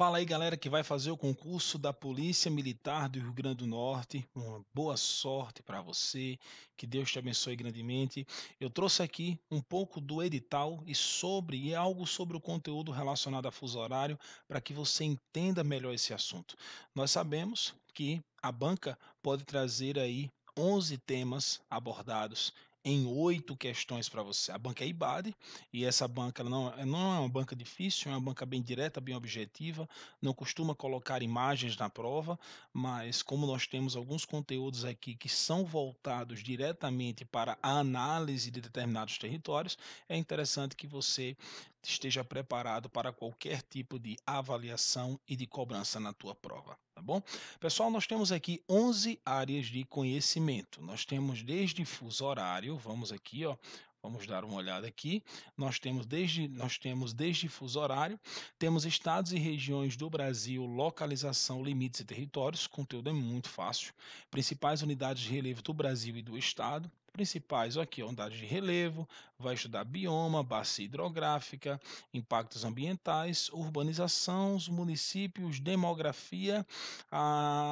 Fala aí, galera, que vai fazer o concurso da Polícia Militar do Rio Grande do Norte. Uma boa sorte para você, que Deus te abençoe grandemente. Eu trouxe aqui um pouco do edital e algo sobre o conteúdo relacionado a fuso horário para que você entenda melhor esse assunto. Nós sabemos que a banca pode trazer aí 11 temas abordados em 8 questões para você. A banca é IBAD e essa banca ela não é uma banca difícil, é uma banca bem direta, bem objetiva, não costuma colocar imagens na prova, mas como nós temos alguns conteúdos aqui que são voltados diretamente para a análise de determinados territórios, é interessante que você esteja preparado para qualquer tipo de avaliação e de cobrança na tua prova, tá bom? Pessoal, nós temos aqui 11 áreas de conhecimento. Nós temos desde fuso horário, vamos aqui, ó, vamos dar uma olhada aqui. Nós temos desde fuso horário, temos estados e regiões do Brasil, localização, limites e territórios, conteúdo é muito fácil. Principais unidades de relevo do Brasil e do estado. Principais, aqui, unidades de relevo, vai estudar bioma, bacia hidrográfica, impactos ambientais, urbanização, os municípios, demografia,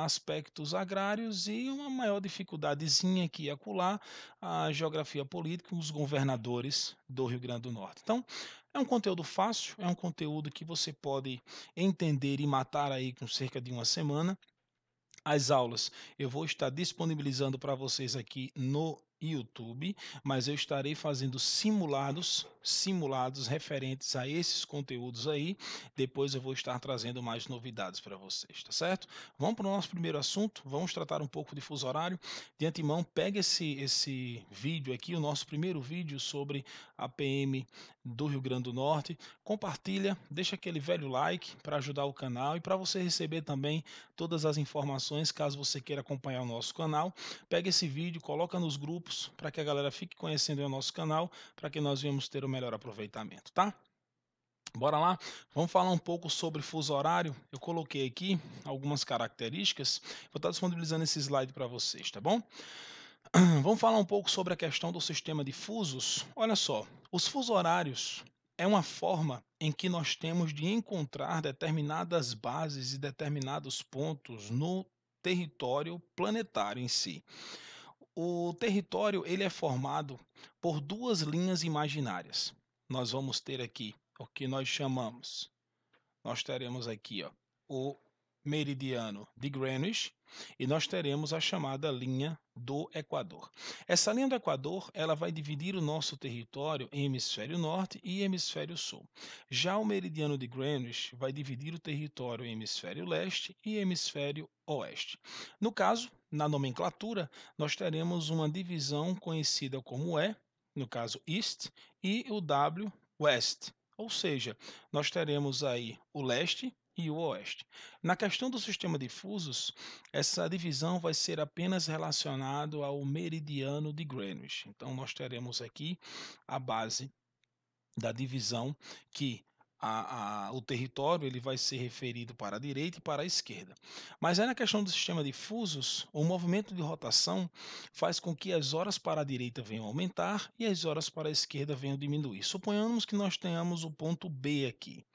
aspectos agrários e uma maior dificuldadezinha aqui e acolá, a geografia política, os governadores do Rio Grande do Norte. Então, é um conteúdo fácil, é um conteúdo que você pode entender e matar aí com cerca de uma semana. As aulas eu vou estar disponibilizando para vocês aqui no YouTube, mas eu estarei fazendo simulados referentes a esses conteúdos aí. Depois eu vou estar trazendo mais novidades para vocês, tá certo? Vamos para o nosso primeiro assunto, vamos tratar um pouco de fuso horário. De antemão, pegue esse vídeo aqui, o nosso primeiro vídeo sobre a PM do Rio Grande do Norte. Compartilha, deixa aquele velho like para ajudar o canal e para você receber também todas as informações caso você queira acompanhar o nosso canal. Pega esse vídeo, coloca nos grupos para que a galera fique conhecendo o nosso canal, para que nós venhamos ter o melhor aproveitamento, tá? Bora lá, vamos falar um pouco sobre fuso horário. Eu coloquei aqui algumas características, vou estar disponibilizando esse slide para vocês, tá bom? Vamos falar um pouco sobre a questão do sistema de fusos. Olha só, os fusos horários é uma forma em que nós temos de encontrar determinadas bases e determinados pontos no território planetário em si. O território ele é formado por duas linhas imaginárias. Nós vamos ter aqui o que nós chamamos, nós teremos aqui ó, o meridiano de Greenwich e nós teremos a chamada linha do Equador. Essa linha do Equador ela vai dividir o nosso território em hemisfério norte e hemisfério sul. Já o meridiano de Greenwich vai dividir o território em hemisfério leste e hemisfério oeste. No caso, na nomenclatura, nós teremos uma divisão conhecida como E, no caso East, e o W, West. Ou seja, nós teremos aí o leste e o oeste. Na questão do sistema de fusos, essa divisão vai ser apenas relacionado ao meridiano de Greenwich. Então, nós teremos aqui a base da divisão que o território ele vai ser referido para a direita e para a esquerda. Mas aí na questão do sistema de fusos, o movimento de rotação faz com que as horas para a direita venham aumentar e as horas para a esquerda venham diminuir. Suponhamos que nós tenhamos o ponto B aqui,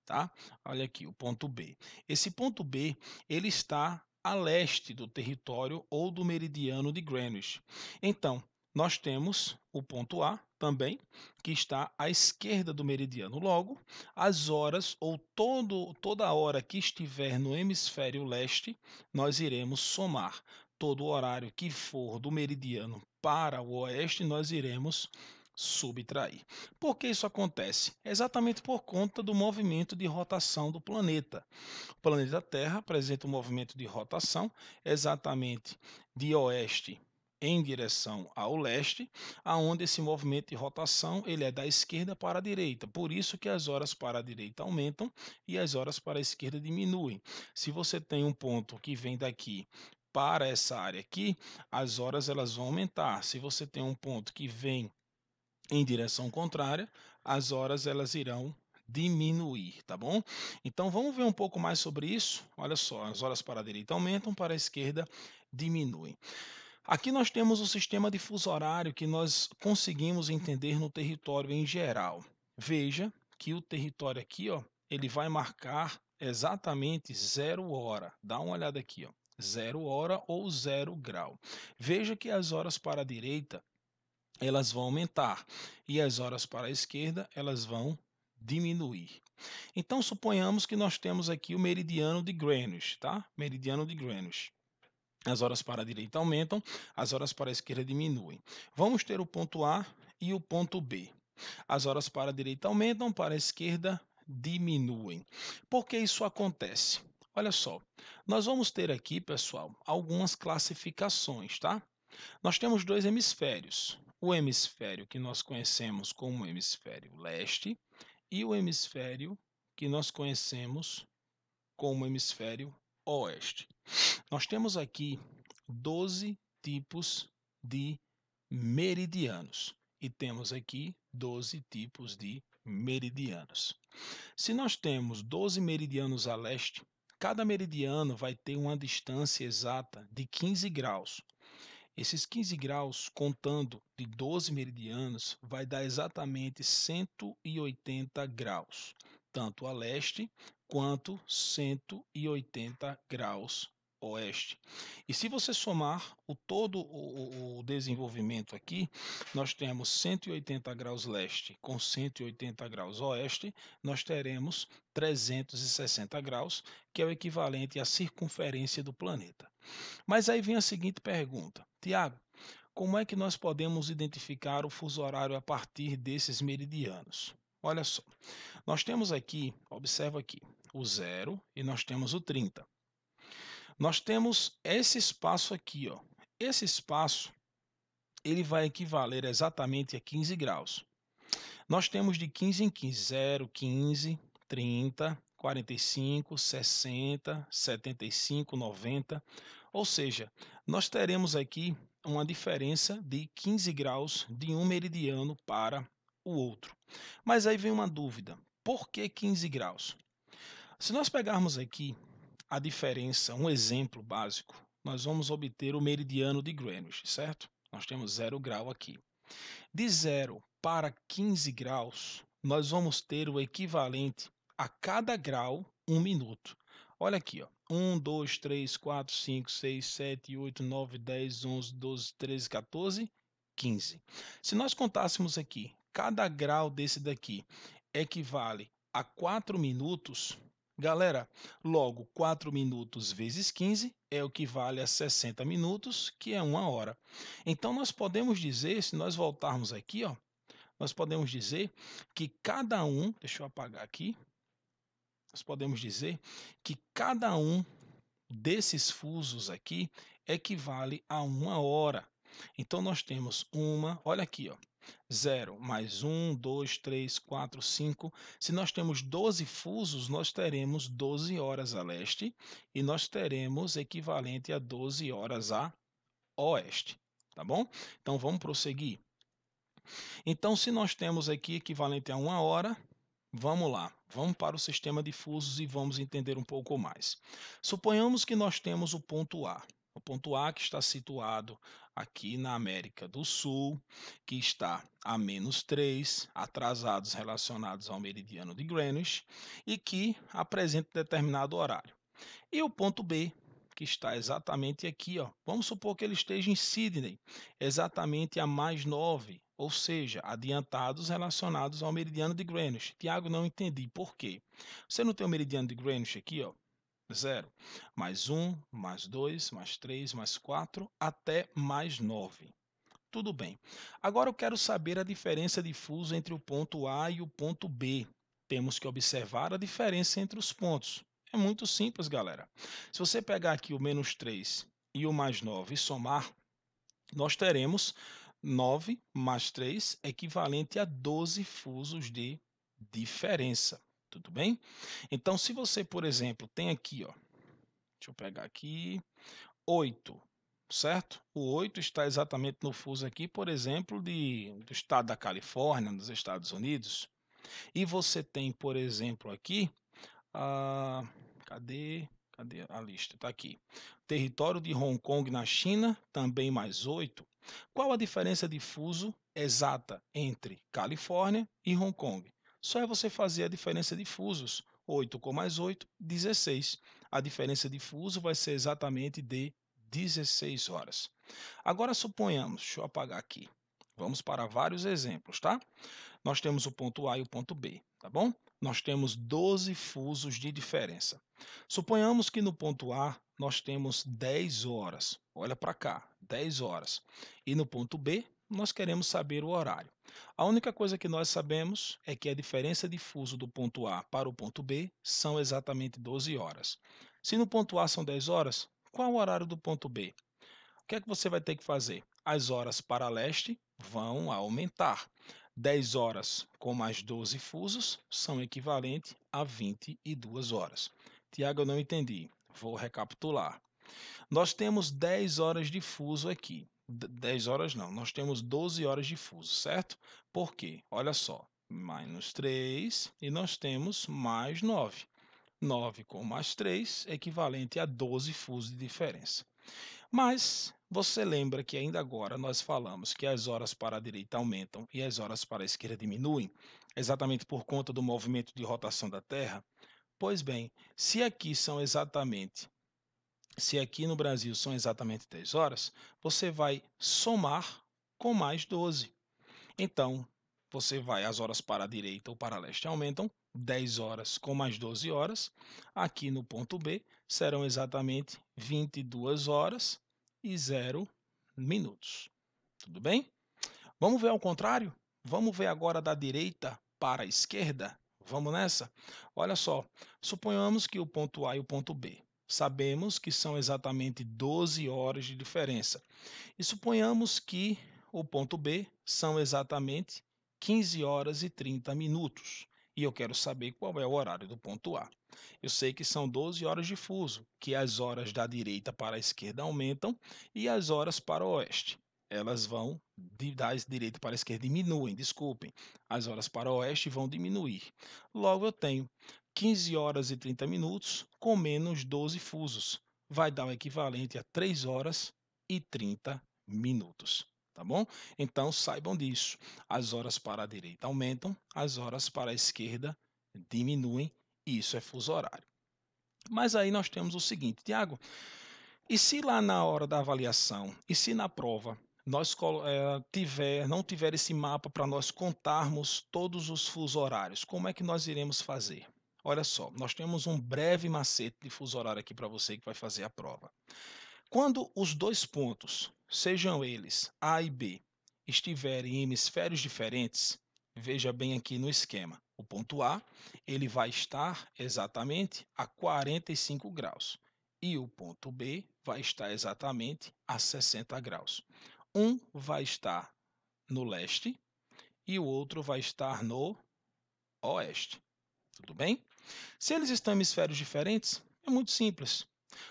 tá? Olha aqui, o ponto B. Esse ponto B, ele está a leste do território ou do meridiano de Greenwich. Então, nós temos o ponto A também, que está à esquerda do meridiano. Logo, as horas ou toda a hora que estiver no hemisfério leste, nós iremos somar. Todo o horário que for do meridiano para o oeste, nós iremos subtrair. Por que isso acontece? Exatamente por conta do movimento de rotação do planeta. O planeta Terra apresenta um movimento de rotação exatamente de oeste em direção ao leste, aonde esse movimento de rotação ele é da esquerda para a direita. Por isso que as horas para a direita aumentam e as horas para a esquerda diminuem. Se você tem um ponto que vem daqui para essa área aqui, as horas elas vão aumentar. Se você tem um ponto que vem em direção contrária, as horas elas irão diminuir, tá bom? Então vamos ver um pouco mais sobre isso. Olha só, as horas para a direita aumentam, para a esquerda diminuem. Aqui nós temos o sistema de fuso horário que nós conseguimos entender no território em geral. Veja que o território aqui, ó, ele vai marcar exatamente 0 hora. Dá uma olhada aqui, ó. 0 hora ou 0 grau. Veja que as horas para a direita elas vão aumentar e as horas para a esquerda elas vão diminuir. Então suponhamos que nós temos aqui o meridiano de Greenwich, tá? Meridiano de Greenwich. As horas para a direita aumentam, as horas para a esquerda diminuem. Vamos ter o ponto A e o ponto B. As horas para a direita aumentam, para a esquerda diminuem. Por que isso acontece? Olha só, nós vamos ter aqui, pessoal, algumas classificações, tá? Nós temos dois hemisférios. O hemisfério que nós conhecemos como hemisfério leste e o hemisfério que nós conhecemos como hemisfério oeste. Nós temos aqui 12 tipos de meridianos e temos aqui 12 tipos de meridianos. Se nós temos 12 meridianos a leste, cada meridiano vai ter uma distância exata de 15 graus. Esses 15 graus, contando de 12 meridianos, vai dar exatamente 180 graus, tanto a leste quanto 180 graus oeste. E se você somar todo o desenvolvimento aqui, nós temos 180 graus leste com 180 graus oeste, nós teremos 360 graus, que é o equivalente à circunferência do planeta. Mas aí vem a seguinte pergunta: Tiago, como é que nós podemos identificar o fuso horário a partir desses meridianos? Olha só, nós temos aqui, observa aqui, o 0 e nós temos o 30. Nós temos esse espaço aqui, ó. Esse espaço, ele vai equivaler exatamente a 15 graus. Nós temos de 15 em 15, 0, 15, 30, 45, 60, 75, 90. Ou seja, nós teremos aqui uma diferença de 15 graus de um meridiano para o outro. Mas aí vem uma dúvida: por que 15 graus? Se nós pegarmos aqui a diferença, um exemplo básico, nós vamos obter o meridiano de Greenwich, certo? Nós temos 0 grau aqui. De 0 para 15 graus, nós vamos ter o equivalente a cada grau 1 minuto. Olha aqui, ó. 1, 2, 3, 4, 5, 6, 7, 8, 9, 10, 11, 12, 13, 14, 15. Se nós contássemos aqui, cada grau desse daqui equivale a 4 minutos, galera, logo 4 minutos vezes 15 é o que vale a 60 minutos, que é 1 hora. Então nós podemos dizer, se nós voltarmos aqui, ó, nós podemos dizer que cada um, deixa eu apagar aqui, nós podemos dizer que cada um desses fusos aqui equivale a 1 hora. Então nós temos olha aqui, ó, 0 mais 1, 2, 3, 4, 5. Se nós temos 12 fusos, nós teremos 12 horas a leste e nós teremos equivalente a 12 horas a oeste, tá bom? Então vamos prosseguir. Então, se nós temos aqui equivalente a 1 hora, vamos lá, vamos para o sistema de fusos e vamos entender um pouco mais. Suponhamos que nós temos o ponto A. O ponto A que está situado aqui na América do Sul, que está a -3 atrasados relacionados ao meridiano de Greenwich e que apresenta determinado horário. E o ponto B, que está exatamente aqui, ó. Vamos supor que ele esteja em Sydney, exatamente a +9, ou seja, adiantados relacionados ao meridiano de Greenwich. Tiago, não entendi por quê. Você não tem o meridiano de Greenwich aqui, ó? 0, mais 1, mais 2, mais 3, mais 4, até +9. Tudo bem. Agora eu quero saber a diferença de fuso entre o ponto A e o ponto B. Temos que observar a diferença entre os pontos. É muito simples, galera. Se você pegar aqui o -3 e o +9 e somar, nós teremos 9 mais 3 equivalente a 12 fusos de diferença. Tudo bem? Então, se você, por exemplo, tem aqui, ó, deixa eu pegar aqui, 8, certo? O 8 está exatamente no fuso aqui, por exemplo, do estado da Califórnia, nos Estados Unidos. E você tem, por exemplo, aqui, a, cadê a lista? Está aqui. Território de Hong Kong na China, também mais 8. Qual a diferença de fuso exata entre Califórnia e Hong Kong? Só é você fazer a diferença de fusos. 8 com mais 8, 16. A diferença de fuso vai ser exatamente de 16 horas. Agora suponhamos, deixa eu apagar aqui. Vamos para vários exemplos, tá? Nós temos o ponto A e o ponto B, tá bom? Nós temos 12 fusos de diferença. Suponhamos que no ponto A nós temos 10 horas. Olha para cá, 10 horas. E no ponto B nós queremos saber o horário. A única coisa que nós sabemos é que a diferença de fuso do ponto A para o ponto B são exatamente 12 horas. Se no ponto A são 10 horas, qual é o horário do ponto B? O que é que você vai ter que fazer? As horas para leste vão aumentar. 10 horas com mais 12 fusos são equivalente a 22 horas. Tiago, eu não entendi. Vou recapitular. Nós temos 10 horas de fuso aqui. 10 horas não, nós temos 12 horas de fuso, certo? Por quê? Olha só, menos 3 e nós temos mais 9. 9 com mais 3 é equivalente a 12 fusos de diferença. Mas você lembra que ainda agora nós falamos que as horas para a direita aumentam e as horas para a esquerda diminuem, exatamente por conta do movimento de rotação da Terra? Pois bem, se aqui no Brasil são exatamente 10 horas, você vai somar com mais 12. Então, as horas para a direita ou para a leste aumentam, 10 horas com mais 12 horas. Aqui no ponto B serão exatamente 22 horas e 0 minutos. Tudo bem? Vamos ver ao contrário? Vamos ver agora da direita para a esquerda? Vamos nessa? Olha só, suponhamos que o ponto A e o ponto B. Sabemos que são exatamente 12 horas de diferença. E suponhamos que o ponto B são exatamente 15 horas e 30 minutos. E eu quero saber qual é o horário do ponto A. Eu sei que são 12 horas de fuso, que as horas da direita para a esquerda aumentam e as horas para o oeste. Elas vão da direita para a esquerda diminuem, desculpem. As horas para o oeste vão diminuir. Logo eu tenho 15 horas e 30 minutos com menos 12 fusos. Vai dar o equivalente a 3 horas e 30 minutos, tá bom? Então saibam disso. As horas para a direita aumentam, as horas para a esquerda diminuem, e isso é fuso horário. Mas aí nós temos o seguinte, Tiago, e se lá na hora da avaliação, e se na prova nós não tiver esse mapa para nós contarmos todos os fusos horários, como é que nós iremos fazer? Olha só, nós temos um breve macete de fuso horário aqui para você que vai fazer a prova. Quando os dois pontos, sejam eles A e B, estiverem em hemisférios diferentes, veja bem aqui no esquema. O ponto A, ele vai estar exatamente a 45 graus e o ponto B vai estar exatamente a 60 graus. Um vai estar no leste e o outro vai estar no oeste. Tudo bem? Se eles estão em hemisférios diferentes, é muito simples.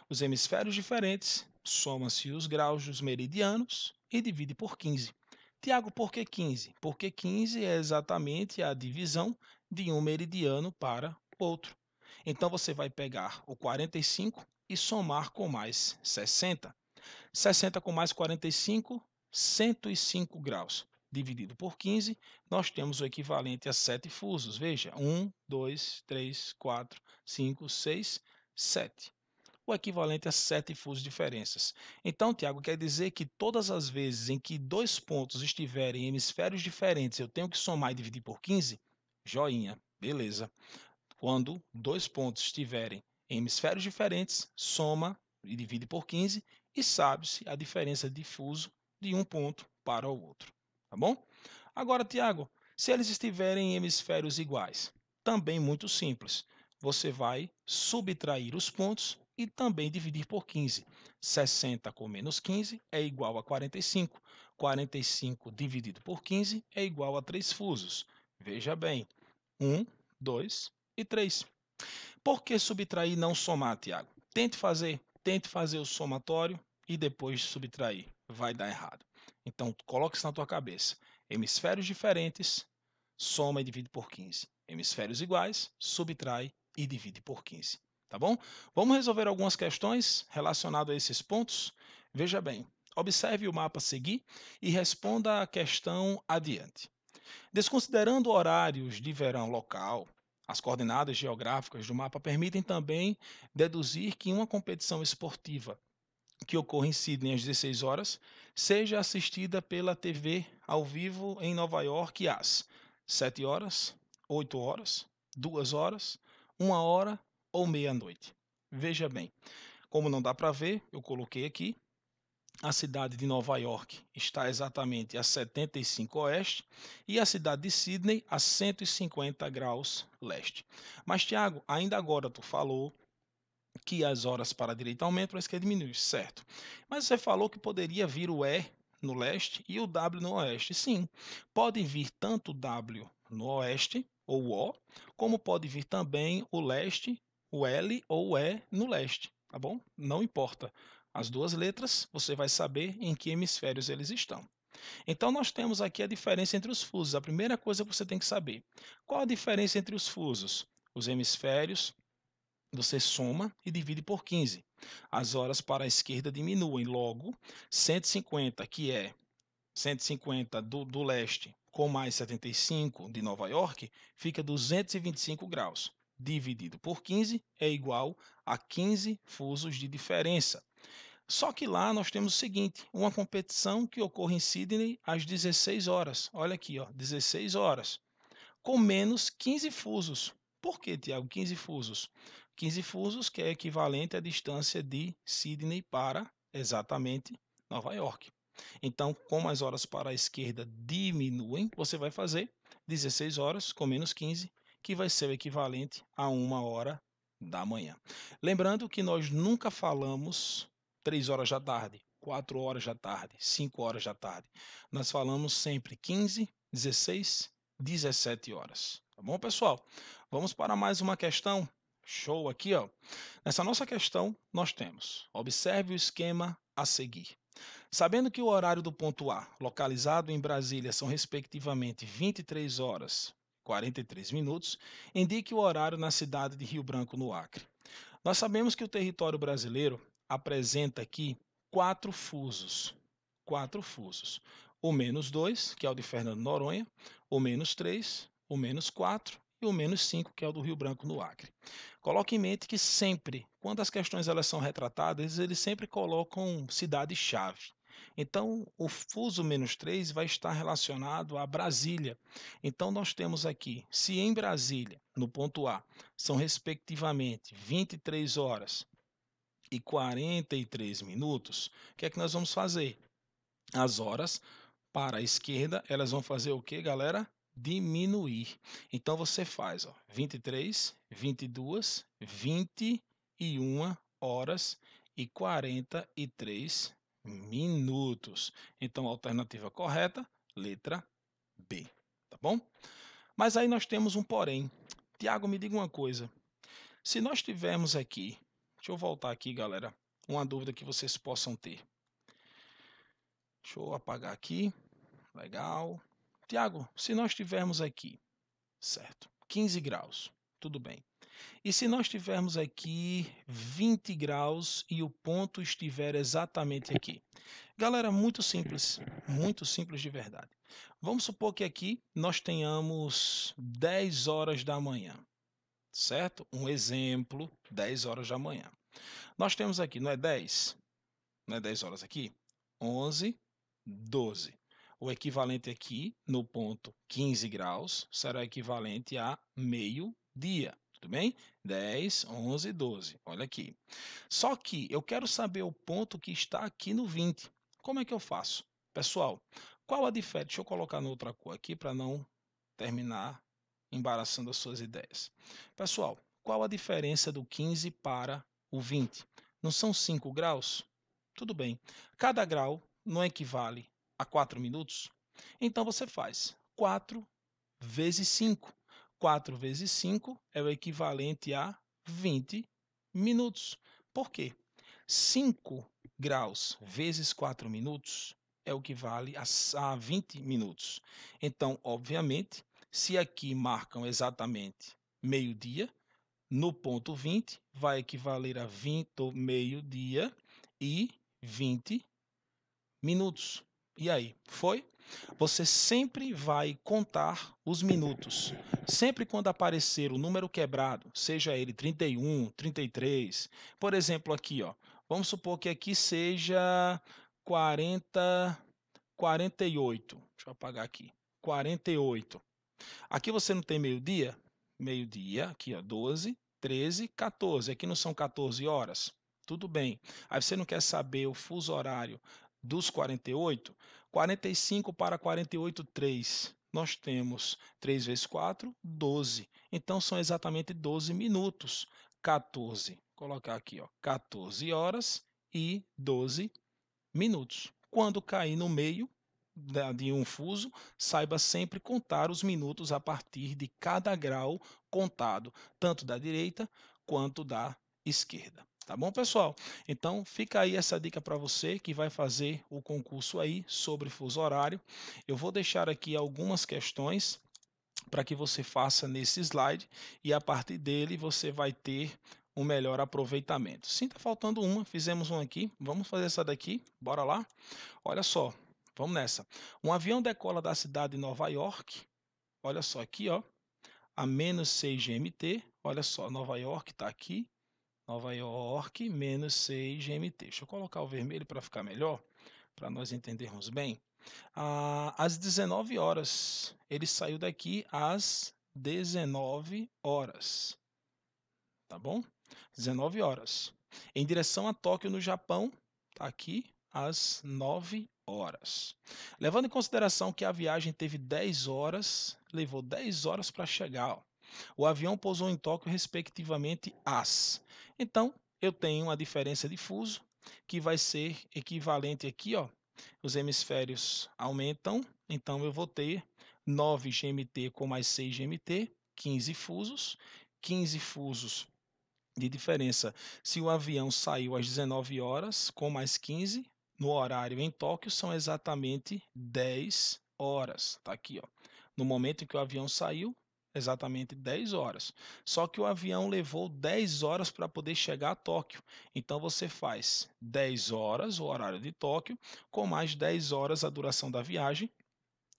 Os hemisférios diferentes somam-se os graus dos meridianos e divide por 15. Tiago, por que 15? Porque 15 é exatamente a divisão de um meridiano para outro. Então você vai pegar o 45 e somar com mais 60. 60 com mais 45, 105 graus. Dividido por 15, nós temos o equivalente a 7 fusos. Veja, 1, 2, 3, 4, 5, 6, 7. O equivalente a 7 fusos de diferenças. Então, Tiago, quer dizer que todas as vezes em que dois pontos estiverem em hemisférios diferentes, eu tenho que somar e dividir por 15? Joinha, beleza. Quando dois pontos estiverem em hemisférios diferentes, soma e divide por 15 e sabe-se a diferença de fuso de um ponto para o outro. Tá bom? Agora, Tiago, se eles estiverem em hemisférios iguais, também muito simples. Você vai subtrair os pontos e também dividir por 15. 60 com menos 15 é igual a 45. 45 dividido por 15 é igual a 3 fusos. Veja bem, 1, 2 e 3. Por que subtrair e não somar, Tiago? Tente fazer o somatório e depois subtrair. Vai dar errado. Então, coloque isso na tua cabeça. Hemisférios diferentes, soma e divide por 15. Hemisférios iguais, subtrai e divide por 15. Tá bom? Vamos resolver algumas questões relacionadas a esses pontos? Veja bem, observe o mapa a seguir e responda a questão adiante. Desconsiderando horários de verão local, As coordenadas geográficas do mapa permitem também deduzir que uma competição esportiva que ocorre em Sydney às 16 horas seja assistida pela TV ao vivo em Nova York às 7 horas, 8 horas, 2 horas, 1 hora ou meia-noite. Veja bem, como não dá para ver, eu coloquei aqui. A cidade de Nova York está exatamente a 75 oeste e a cidade de Sydney a 150 graus leste. Mas, Tiago, ainda agora tu falou que as horas para a direita aumentam, para a esquerda diminui, certo. Mas você falou que poderia vir o E no leste e o W no oeste. Sim, pode vir tanto o W no oeste, ou o O, como pode vir também o leste, o L ou o E no leste, tá bom? Não importa. As duas letras, você vai saber em que hemisférios eles estão. Então, nós temos aqui a diferença entre os fusos. A primeira coisa que você tem que saber: qual a diferença entre os fusos? Os hemisférios, você soma e divide por 15. As horas para a esquerda diminuem, logo 150, que é 150 do leste com mais 75 de Nova York, fica 225 graus. Dividido por 15 é igual a 15 fusos de diferença. Só que lá nós temos o seguinte, uma competição que ocorre em Sydney às 16 horas. Olha aqui, ó, 16 horas com menos 15 fusos. Por que, Tiago, 15 fusos? 15 fusos, que é equivalente à distância de Sydney para exatamente Nova York. Então, como as horas para a esquerda diminuem, você vai fazer 16 horas com menos 15, que vai ser o equivalente a 1 hora da manhã. Lembrando que nós nunca falamos 3 horas da tarde, 4 horas da tarde, 5 horas da tarde. Nós falamos sempre 15, 16, 17 horas. Tá bom, pessoal? Vamos para mais uma questão. Show aqui, ó. Nessa nossa questão, nós temos: observe o esquema a seguir. Sabendo que o horário do ponto A, localizado em Brasília, são respectivamente 23 horas e 43 minutos, indique o horário na cidade de Rio Branco, no Acre. Nós sabemos que o território brasileiro apresenta aqui 4 fusos. 4 fusos. O -2, que é o de Fernando Noronha, o -3, o -4 e o -5, que é o do Rio Branco, no Acre. Coloque em mente que sempre, quando as questões elas são retratadas, eles sempre colocam cidade-chave. Então, o fuso -3 vai estar relacionado a Brasília. Então, nós temos aqui, se em Brasília, no ponto A, são respectivamente 23 horas e 43 minutos, o que é que nós vamos fazer? As horas para a esquerda, elas vão fazer o que, galera? Diminuir. Então você faz, ó, 23, 22, 21 horas e 43 minutos. Então a alternativa correta, letra B, tá bom? Mas aí nós temos um porém. Tiago, me diga uma coisa. Se nós tivermos aqui, deixa eu voltar aqui, galera, uma dúvida que vocês possam ter. Deixa eu apagar aqui. Legal. Tiago, se nós tivermos aqui, certo, 15 graus, tudo bem. E se nós tivermos aqui 20 graus e o ponto estiver exatamente aqui? Galera, muito simples de verdade. Vamos supor que aqui nós tenhamos 10 horas da manhã, certo? Um exemplo, 10 horas da manhã. Nós temos aqui, não é 10? Não é 10 horas aqui? 11, 12. O equivalente aqui, no ponto 15 graus, será equivalente a meio-dia. Tudo bem? 10, 11, 12. Olha aqui. Só que eu quero saber o ponto que está aqui no 20. Como é que eu faço? Pessoal, qual a diferença? Deixa eu colocar noutra cor aqui para não terminar embaraçando as suas ideias. Pessoal, qual a diferença do 15 para o 20? Não são 5 graus? Tudo bem. Cada grau não equivale a 4 minutos? Então você faz 4 vezes 5. 4 vezes 5 é o equivalente a 20 minutos. Por quê? 5 graus vezes 4 minutos é o que vale a 20 minutos. Então, obviamente, se aqui marcam exatamente meio-dia, no ponto 20 vai equivaler a 20 meio-dia e 20 minutos. E aí, foi? Você sempre vai contar os minutos. Sempre quando aparecer o número quebrado, seja ele 31, 33, por exemplo, aqui, ó, vamos supor que aqui seja 40, 48. Deixa eu apagar aqui. 48. Aqui você não tem meio-dia? Meio-dia, aqui ó, 12, 13, 14. Aqui não são 14 horas? Tudo bem. Aí você não quer saber o fuso horário dos 48? 45 para 48, 3. Nós temos 3 vezes 4, 12. Então são exatamente 12 minutos. 14. Vou colocar aqui, ó, 14 horas e 12 minutos. Quando cair no meio de um fuso, saiba sempre contar os minutos a partir de cada grau contado, tanto da direita quanto da esquerda. Tá bom, pessoal? Então, fica aí essa dica para você que vai fazer o concurso aí sobre fuso horário. Eu vou deixar aqui algumas questões para que você faça nesse slide e a partir dele você vai ter um melhor aproveitamento. Sim, está faltando uma, fizemos uma aqui, vamos fazer essa daqui, bora lá? Olha só, vamos nessa. Um avião decola da cidade de Nova York, olha só aqui, ó, a menos 6 GMT, olha só, Nova York está aqui, Nova York, menos 6 GMT. Deixa eu colocar o vermelho para ficar melhor, para nós entendermos bem. Às 19 horas, ele saiu daqui às 19 horas, tá bom? 19 horas. Em direção a Tóquio, no Japão, tá aqui às 9 horas. Levando em consideração que a viagem teve 10 horas, levou 10 horas para chegar. Ó. O avião pousou em Tóquio, respectivamente, às. Então, eu tenho uma diferença de fuso que vai ser equivalente aqui, ó. Os hemisférios aumentam, então eu vou ter 9 GMT com mais 6 GMT, 15 fusos. 15 fusos de diferença. Se o avião saiu às 19 horas, com mais 15, no horário em Tóquio, são exatamente 10 horas. Tá aqui, ó. No momento em que o avião saiu, exatamente 10 horas. Só que o avião levou 10 horas para poder chegar a Tóquio. Então você faz 10 horas, o horário de Tóquio, com mais 10 horas a duração da viagem,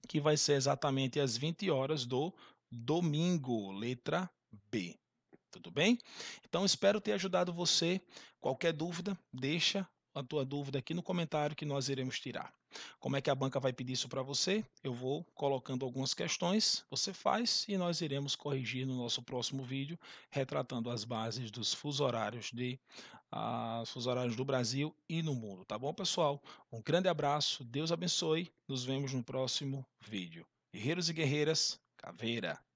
que vai ser exatamente às 20 horas do domingo, letra B. Tudo bem? Então espero ter ajudado você. Qualquer dúvida, deixa a tua dúvida aqui no comentário que nós iremos tirar. Como é que a banca vai pedir isso para você? Eu vou colocando algumas questões, você faz e nós iremos corrigir no nosso próximo vídeo, retratando as bases dos fusos horários fusos horários do Brasil e no mundo, tá bom, pessoal? Um grande abraço, Deus abençoe, nos vemos no próximo vídeo. Guerreiros e guerreiras, caveira!